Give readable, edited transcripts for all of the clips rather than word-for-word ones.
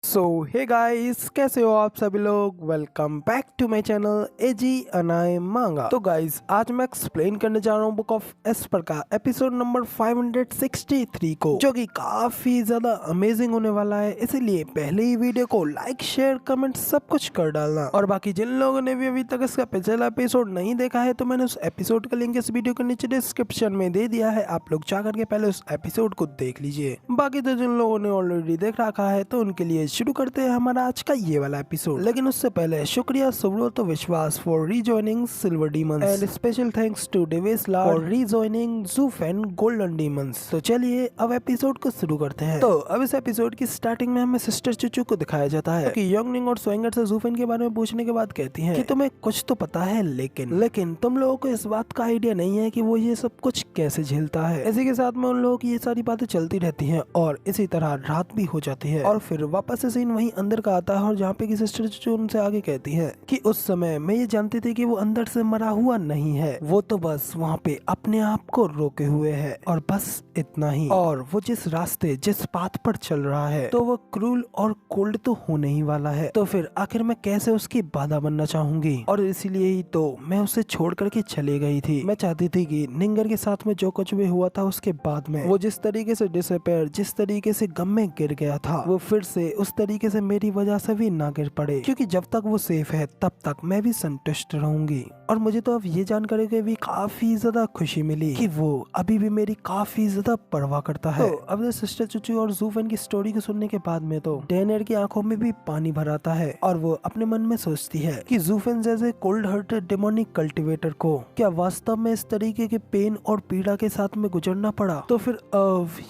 सो hey guys, कैसे हो आप सभी लोग। Welcome back to my channel एजी अनाय मांगा। तो गाइस, आज मैं एक्सप्लेन करने जा रहा हूँ बुक ऑफ एस्पर का एपिसोड नंबर 563 को, जो कि काफी ज्यादा अमेजिंग होने वाला है। इसीलिए पहले ही वीडियो को लाइक शेयर कमेंट सब कुछ कर डालना। और बाकी जिन लोगों ने भी अभी तक इसका पिछला एपिसोड नहीं देखा है, तो मैंने उस एपिसोड का लिंक इस वीडियो के नीचे डिस्क्रिप्शन में दे दिया है। आप लोग जा करके पहले उस एपिसोड को देख लीजिए। बाकी तो जिन लोगों ने ऑलरेडी देख रखा है, तो उनके लिए शुरू करते हैं हमारा आज का ये वाला एपिसोड। लेकिन उससे पहले शुक्रिया Subrata Biswas for rejoining silver demons and special thanks to Davis Lord for rejoining जूफेन गोल्डन डीमंस। तो चलिए अब एपिसोड को शुरू करते हैं। तो अब इस एपिसोड की स्टार्टिंग में हमें सिस्टर चुचू को दिखाया जाता है कि योंगनिंग और स्वेंगर से जूफेन के बारे में पूछने के बाद कहती हैं कि तुम्हें कुछ तो पता है, लेकिन तुम लोगों को इस बात का आइडिया नहीं है कि वो ये सब कुछ कैसे झेलता है। इसी के साथ में उन लोगों की ये सारी बातें चलती रहती हैं और इसी तरह रात भी हो जाती है। और फिर वापस से सीन वहीं अंदर का आता है, और जहाँ पे की सिस्टर चुचू उनसे आगे कहती है कि उस समय मैं ये जानती थी कि वो अंदर से मरा हुआ नहीं है, वो तो बस वहाँ पे अपने आप को रोके हुए है, और बस इतना ही। और वो जिस रास्ते जिस पाथ पर चल रहा है, तो वो क्रूल और कोल्ड तो होने ही वाला है। तो फिर आखिर मैं कैसे उसकी बाधा बनना चाहूंगी, और इसीलिए ही तो मैं उसे छोड़ करके चली गई थी। मैं चाहती थी कि निंगर के साथ में जो कुछ भी हुआ था उसके बाद में वो जिस तरीके से डिसअपेयर, जिस तरीके से गम में गिर गया था, वो फिर से उस तरीके से मेरी वजह से भी ना गिर पड़े। क्योंकि जब तक वो सेफ है तब तक मैं भी संतुष्ट रहूंगी। और मुझे तो अब ये जानकारी के भी काफी ज्यादा खुशी मिली कि वो अभी भी मेरी काफी ज्यादा परवाह करता है। तो अब सिस्टर चुचू और जूफेन की स्टोरी को सुनने के बाद में तो डेनियर की आंखों में भी पानी भर आता है, और वो अपने मन में सोचती है कि जूफेन जैसे कोल्ड हार्टेड डेमोनिक कल्टिवेटर को क्या वास्तव में इस तरीके के पेन और पीड़ा के साथ में गुजरना पड़ा, तो फिर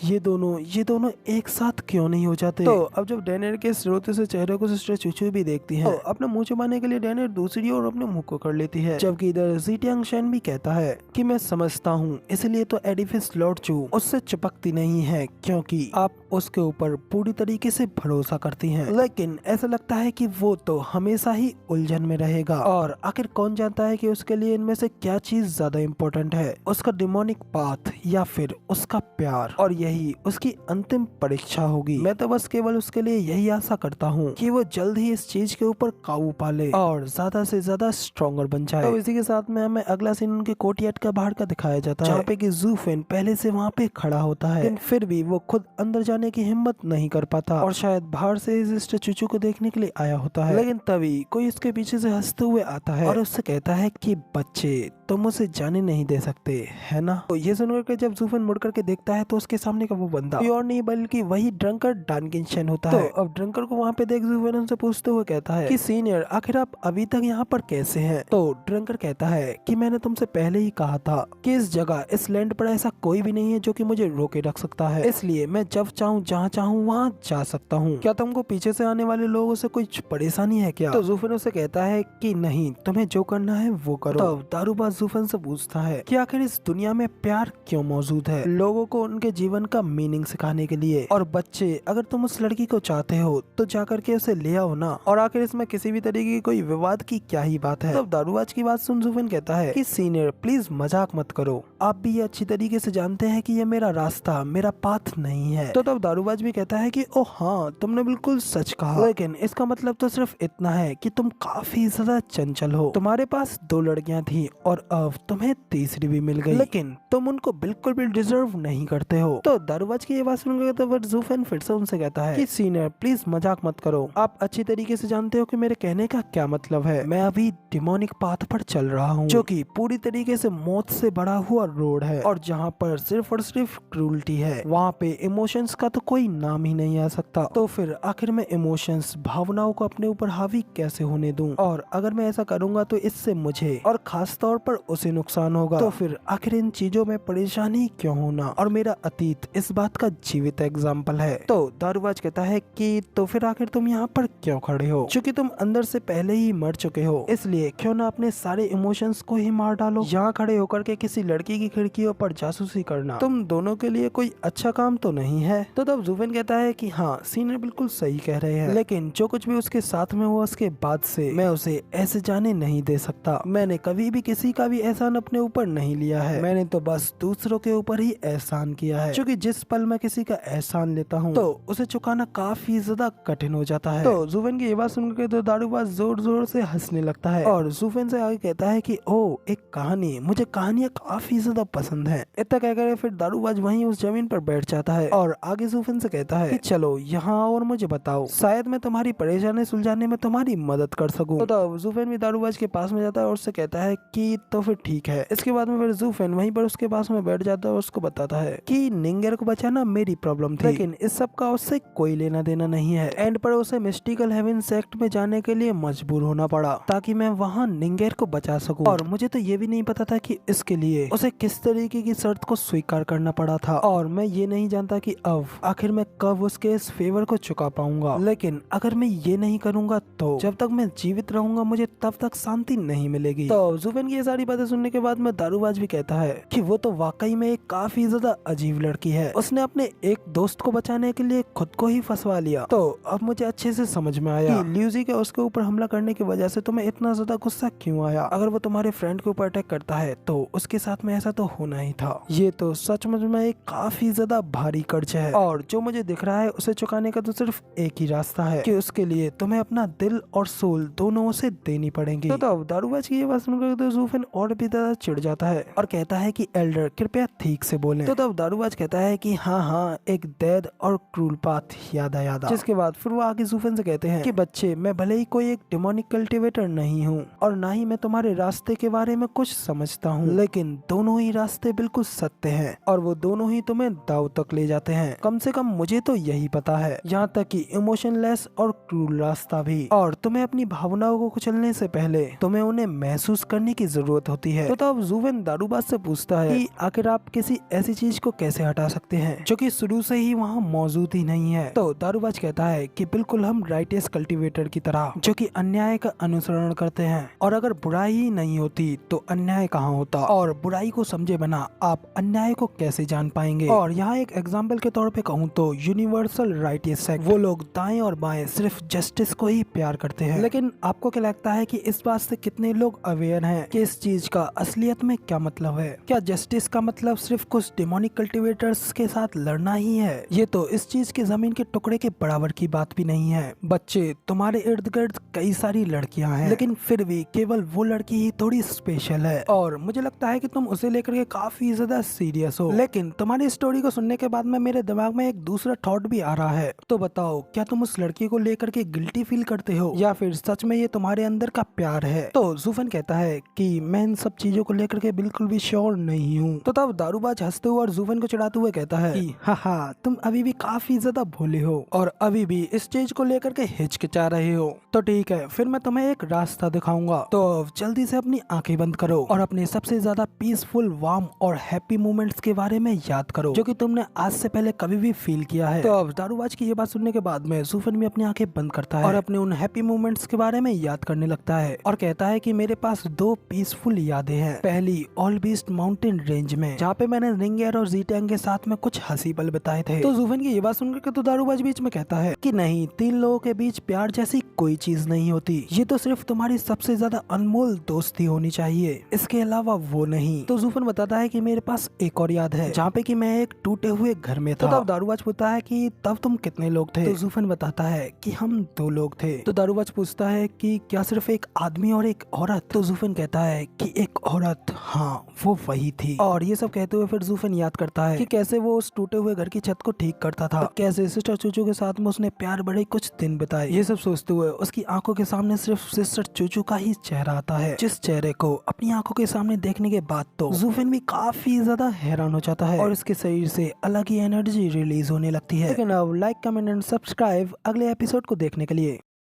ये दोनों एक साथ क्यों नहीं हो जाते। तो अब जब डेनियर के रोते से चेहरे को सिस्टर चुचू भी देखती है, तो अपने मुंह छुपाने के लिए डेनियर दूसरी ओर अपने मुंह को कर लेती है। जबकि इधर जीटियांग शेन भी कहता है कि मैं समझता हूँ, इसलिए तो एडिफिस लॉर्ड चू उससे चिपकती नहीं है, क्योंकि आप उसके ऊपर पूरी तरीके से भरोसा करती हैं। लेकिन ऐसा लगता है कि वो तो हमेशा ही उलझन में रहेगा, और आखिर कौन जानता है कि उसके लिए इनमें से क्या चीज ज्यादा इम्पोर्टेंट है, उसका डिमोनिक पाथ या फिर उसका प्यार। और यही उसकी अंतिम परीक्षा होगी। मैं तो बस केवल उसके लिए यही आशा करता हूँ कि वो जल्द ही इस चीज के ऊपर काबू पा ले और ज्यादा से ज्यादा स्ट्रॉन्गर बन जाए। तो इसी के साथ में हमें अगला सीन उनके कोर्टयार्ड का बाहर का दिखाया जाता है, जहाँ पे कि जूफेन पहले से वहाँ पे खड़ा होता है, लेकिन फिर भी वो खुद अंदर जाने की हिम्मत नहीं कर पाता, और शायद बाहर से सिस्टर चुचू को देखने के लिए आया होता है। लेकिन तभी कोई उसके पीछे से हंसते हुए आता है और उससे कहता है कि बच्चे, तुम उसे जाने नहीं दे सकते, है ना। तो ये सुनकर के जब जूफेन मुड़ करके देखता है, तो उसके सामने का वो बंदा कोई और नहीं बल्कि वही ड्रंकर डानकिन शेन होता है। तो अब ड्रंकर को वहाँ पे देख जूफेन उनसे पूछते हुए कहता है कि सीनियर, आखिर आप अभी तक यहाँ पर कैसे हैं। तो ड्रंकर कहता है कि मैंने तुमसे पहले ही कहा था कि इस जगह, इस लैंड पर ऐसा कोई भी नहीं है जो कि मुझे रोके रख सकता है, इसलिए मैं जब चाहूँ जहाँ चाहूँ वहाँ जा सकता हूँ। क्या तुमको पीछे से आने वाले लोगों से कुछ परेशानी है क्या। तो जूफेन उसे कहता है कि नहीं, तुम्हें जो करना है वो करो। तो दारूबाज जूफेन से पूछता है कि आखिर इस दुनिया में प्यार क्यों मौजूद है, लोगों को उनके जीवन का मीनिंग सिखाने के लिए। और बच्चे, अगर तुम उस लड़की को चाहते हो तो जाकर के उसे ले आओ ना, और आखिर इसमें किसी भी तरीके की कोई विवाद की क्या ही बात है। तब दारूबाज की बात सुन जूफेन कहता है कि सीनियर, प्लीज मजाक मत करो, आप भी ये अच्छी तरीके से जानते हैं कि ये मेरा रास्ता, मेरा पाथ नहीं है। तो तब दारूबाज भी कहता है कि ओह हाँ, तुमने बिल्कुल सच कहा, लेकिन इसका मतलब तो सिर्फ इतना है कि तुम काफी ज्यादा चंचल हो। तुम्हारे पास 2 लड़कियां थी और अब तुम्हें तीसरी भी मिल गई, लेकिन तुम उनको बिल्कुल भी डिजर्व नहीं करते हो। तो दारूबाज की ये बात सुनकर तो जूफेन फिर से उनसे कहता है कि सीनियर, प्लीज मजाक मत करो, आप अच्छी तरीके से जानते हो कि मेरे कहने का क्या मतलब है। मैं अभी डिमोनिक पाथ पर चल रहा हूँ, जो कि पूरी तरीके से मौत से भरा हुआ रोड है, और जहाँ पर सिर्फ और सिर्फ क्रूरटी है, वहाँ पे इमोशंस का तो कोई नाम ही नहीं आ सकता। तो फिर आखिर में इमोशंस, भावनाओं को अपने ऊपर हावी कैसे होने दूं, और अगर मैं ऐसा करूंगा तो इससे मुझे और खास तौर पर उसे नुकसान होगा। तो फिर आखिर इन चीजों में परेशानी क्यों होना, और मेरा अतीत इस बात का जीवित एग्जाम्पल है। तो दारूबाज कहता है कि तो फिर आखिर तुम यहाँ पर क्यों खड़े हो, क्योंकि तुम अंदर से पहले ही मर चुके हो, इसलिए क्यों ना अपने सारे इमोशंस को ही मार डालो। यहाँ खड़े होकर के किसी लड़की की खिड़कियों पर जासूसी करना तुम दोनों के लिए कोई अच्छा काम तो नहीं है। तो तब जूफेन कहता है कि हाँ, सीनियर बिल्कुल सही कह रहे हैं, लेकिन जो कुछ भी उसके साथ में हुआ उसके बाद से मैं उसे ऐसे जाने नहीं दे सकता। मैंने कभी भी किसी का का भी एहसान अपने ऊपर नहीं लिया है, मैंने तो बस दूसरों के ऊपर ही एहसान किया है, क्योंकि जिस पल मैं किसी का एहसान लेता हूँ तो उसे चुकाना काफी ज्यादा कठिन हो जाता है। तो जुफेन की ये बात सुनकर तो दारूबाज जोर जोर से हंसने लगता है और जुफेन से आगे कहता है कि ओ एक कहानी, मुझे कहानियां काफी ज्यादा पसंद है। इतना कहकर फिर दारूबाज वहीं उस जमीन पर बैठ जाता है और आगे जुफेन से कहता है कि चलो यहाँ और मुझे बताओ, शायद मैं तुम्हारी परेशानी सुलझाने में तुम्हारी मदद कर सकूं। तो जुफेन भी दारूबाज के पास में जाता है और उससे कहता है कि तो फिर ठीक है। इसके बाद में फिर जुफेन वहीं पर उसके पास में बैठ जाता है और उसको बताता है कि निंगेर को बचाना मेरी प्रॉब्लम थी, लेकिन इस सब का उससे कोई लेना देना नहीं है। एंड पर उसे मिस्टिकल हेवन सेक्ट में जाने के लिए मजबूर होना पड़ा ताकि मैं वहाँ निंगेर को बचा सकूं, और मुझे तो ये भी नहीं पता था कि इसके लिए उसे किस तरीके की शर्त को स्वीकार करना पड़ा था, और मैं ये नहीं जानता कि अब आखिर मैं कब उसके इस फेवर को चुका पाऊंगा। लेकिन अगर मैं ये नहीं करूंगा तो जब तक मैं जीवित रहूंगा मुझे तब तक शांति नहीं मिलेगी। तो जुफेन की ये सारी बातें सुनने के बाद में दारूबाज भी कहता है कि वो तो वाकई में एक काफी ज्यादा अजीब लड़की है, उसने अपने एक दोस्त को बचाने के लिए खुद को ही फंसवा लिया। तो अब मुझे अच्छे से समझ में आया कि ल्यूजी के उसके ऊपर हमला करने की वजह से तुम्हें इतना ज्यादा गुस्सा क्यों आया। अगर वो तुम्हारे फ्रेंड के ऊपर अटैक करता है तो उसके साथ में ऐसा तो होना ही था। ये तो सचमुच में एक काफी ज्यादा भारी कर्ज है, और जो मुझे दिख रहा है उसे चुकाने का तो सिर्फ एक ही रास्ता है कि उसके लिए तुम्हें अपना दिल और सोल दोनों उसे देनी पड़ेगी। तो दारूबाज की ये बात सुनकर तो जुफेन और भी ज्यादा चिढ़ जाता है और कहता है कि एल्डर कृपया ठीक से बोलें। तो तब दारूबाज कहता है कि हाँ एक दैद और क्रूल पाथ याद आया। जिसके बाद फिर वो आगे जुफेन से कहते हैं कि बच्चे, मैं भले ही कोई एक डेमोनिक कल्टीवेटर नहीं हूँ और ना ही मैं तुम्हारे रास्ते के बारे में कुछ समझता हूँ, लेकिन दोनों ही रास्ते बिल्कुल सत्य हैं और वो दोनों ही तुम्हें दाव तक ले जाते हैं। कम से कम मुझे तो यही पता है, यहाँ तक कि इमोशनलेस और क्रूल रास्ता भी। और तुम्हें अपनी भावनाओं को कुचलने से पहले तुम्हें उन्हें महसूस करने की जरूरत होती है। तो तब जुफेन दारूबाज से पूछता है कि आखिर आप किसी ऐसी चीज को कैसे हटा सकते हैं जो कि शुरू से ही वहाँ मौजूद ही नहीं है। तो दारूबाज कहता है कि बिल्कुल हम राइटियस कल्टीवेटर की तरह, जो कि अन्याय का अनुसरण करते हैं, और अगर बुराई ही नहीं होती तो अन्याय कहाँ होता, और बुराई को समझे बिना आप अन्याय को कैसे जान पाएंगे। और यहाँ एक एग्जाम्पल के तौर पे कहूँ तो यूनिवर्सल राइटियस सेक्ट, वो लोग दाएं और बाएं सिर्फ जस्टिस को ही प्यार करते हैं। लेकिन आपको क्या लगता है कि इस बात से कितने लोग अवेयर हैं कि इस चीज का असलियत में क्या मतलब है? क्या जस्टिस का मतलब सिर्फ कुछ डेमोनिक कल्टीवेटर्स के साथ लड़ना ही है? ये तो इस चीज के जमीन के टुकड़े के बराबर की बात भी नहीं है। बच्चे, तुम्हारे इर्द गिर्द कई सारी लड़कियां हैं, लेकिन फिर भी केवल वो लड़की ही थोड़ी स्पेशल है, और मुझे लगता है कि तुम उसे लेकर के काफी ज्यादा सीरियस हो। लेकिन तुम्हारी स्टोरी को सुनने के बाद में मेरे दिमाग में एक दूसरा थॉट भी आ रहा है। तो बताओ, क्या तुम उस लड़की को लेकर के गिल्टी फील करते हो, या फिर सच में ये तुम्हारे अंदर का प्यार है? तो जुफेन कहता है कि मैं इन सब चीजों को लेकर के बिल्कुल भी श्योर नहीं हूँ। तो तब दारूबाज हंसते हुए और जुफेन को चिढ़ाते हुए कहता है कि हाँ, तुम अभी भी काफी ज्यादा भोले हो और अभी भी इस चीज को लेकर के हिचकिचा रहे हो। तो ठीक है, फिर मैं तुम्हें एक रास्ता दिखाऊंगा। तो जल्दी से अपनी आंखें बंद करो और अपने सबसे ज्यादा पीसफुल, वार्म और हैप्पी मोमेंट्स के बारे में याद करो जो कि तुमने आज से पहले कभी भी फील किया है। तो अब दारूबाज की ये बात सुनने के बाद में जुफेन भी अपनी आंखें बंद करता है और अपने उन हैप्पी मोमेंट्स के बारे में याद करने लगता है और कहता है कि मेरे पास दो पीसफुल यादें हैं। पहली ऑल बीस्ट माउंटेन रेंज में, जहाँ पे मैंने निंगेर और जीटैंग के साथ में कुछ हंसी पल बिताए थे। तो जुफेन की ये बात सुनकर तो दारूबाज बीच में कहता है कि नहीं, तीन लोगों के बीच प्यार जैसी कोई चीज नहीं होती, ये तो सिर्फ तुम्हारी सबसे ज्यादा अनमोल दोस्ती होनी चाहिए, इसके अलावा वो नहीं। तो जुफेन बताता है कि मेरे पास एक और याद है जहाँ पे कि मैं एक टूटे हुए घर में था। तो तब दारूबाज पूछता है कि तब तुम कितने लोग थे? तो जुफेन बताता है कि हम 2 लोग थे। तो दारूबाज पूछता है कि क्या सिर्फ एक आदमी और एक औरत? तो जुफेन कहता है कि एक औरत, हाँ वो वही थी। और ये सब कहते हुए फिर जुफेन याद करता है कि कैसे वो उस टूटे हुए घर की छत को ठीक करता था, कैसे सिस्टर चूचू के साथ में उसने प्यार बड़े कुछ दिन बिताए। ये सब सोचते हुए उसकी आंखों के सामने सिर्फ सिस्टर चूचू का ही चेहरा आता है, जिस चेहरे को अपनी आंखों के सामने देखने के बाद तो जुफेन भी काफी ज्यादा हैरान हो जाता है और इसके शरीर से अलग ही एनर्जी रिलीज होने लगती है। लेकिन अब लाइक, कमेंट एंड सब्सक्राइब अगले एपिसोड को देखने के लिए।